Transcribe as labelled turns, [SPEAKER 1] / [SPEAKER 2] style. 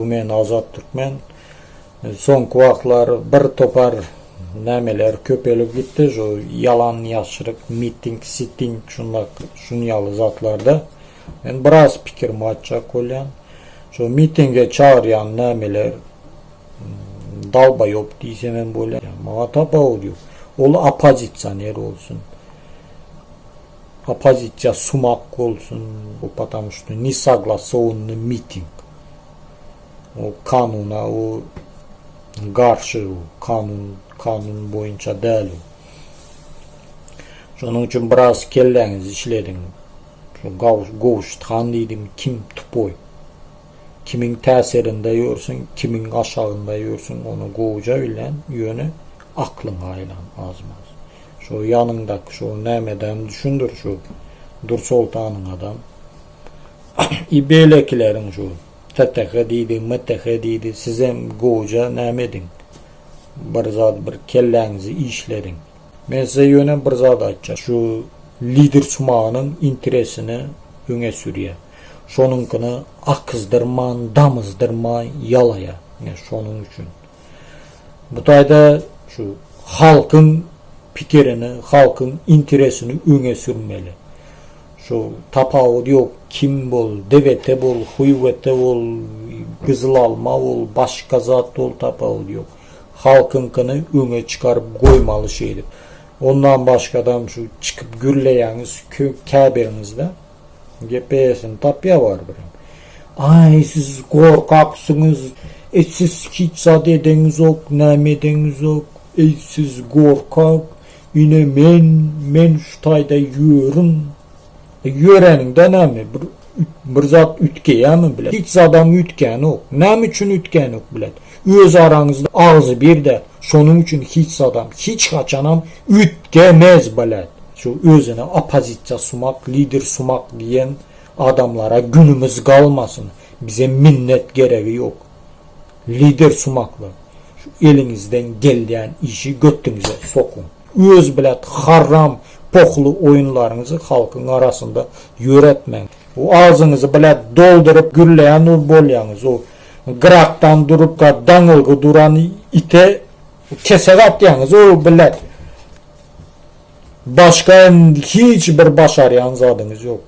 [SPEAKER 1] Men Azat Turkmen. Soňky wagtlar bir topar nämeler köpelip gitdi. Şu yalan ýaşyryk, miting, sitting şunyaly zatlarda. Men biraz pikirimi açjak bolýan. Şu mitinge çağırýan nämeler dalba ýok diýsem hem bolýar. Maňa tapawdy ýok. Ol opozitsioner bolsun. Оппозиция сумак olsun, потому что не согласован на митинг. O kanuna, o karşı, kanun boyunca değil. Şunun için biraz kelleniz işledin. Şu goğuştan dedim, kim tupoy. Kimin tesirinde yorsun, kimin aşağında yorsun, onu goğuca bilen yönü aklın aylan azmaz. Şu yanındaki şu nemeden düşündür şu Dursultan'ın adam. İbelekilerin şu tetekediydi, metekediydi, size goğuca nemedin. Bir zat bir kellenizi işledin. Ben size yöne bir zat açacağım. Şu lider sumağının interesini öne sürüye. Şonunkini akızdırman, damızdırman, yalaya. Yani şonun için. Bu tayda şu halkın pikirini, halkın interesini öne sürmeli. Şu tapağı yok, kim bol, devete bol, huyvete bol, kızıl alma bol, başka zat bol tapağı yok. Halkınkını öne çıkarıp koymalı şeydir. Ondan başkadan şu çıkıp gürleyeniz kâberinizde GPS'in tapya var bir. Ay siz korkaksınız, siz hiç zat edeniz yok, nemedeniz yok, siz korkak, yine men şu tayda yürün. Yörenin de nemi? Bir zat ütkeye mi bilet? Hiç adam ütkeni yok. Nem için ütkeni yok bilet? Öz aranızda ağzı bir de şonun için hiç adam, hiç kaçanam ütkemez bilet. Şu özüne opozisiya sumak, lider sumak diyen adamlara günümüz kalmasın. Bize minnet gereği yok. Lider sumakla. Şu elinizden geldiğin işi götünüze sokun. Öz bilet haram, pohlu oyunlarınızı halkın arasında yöretmeyin. O ağzınızı bilet doldurup gürleyen o bolyanız. O gıraktan durup da dangılgı duran ite kesek atyanız o bilet. Başka hiçbir başarayan zadınız yok.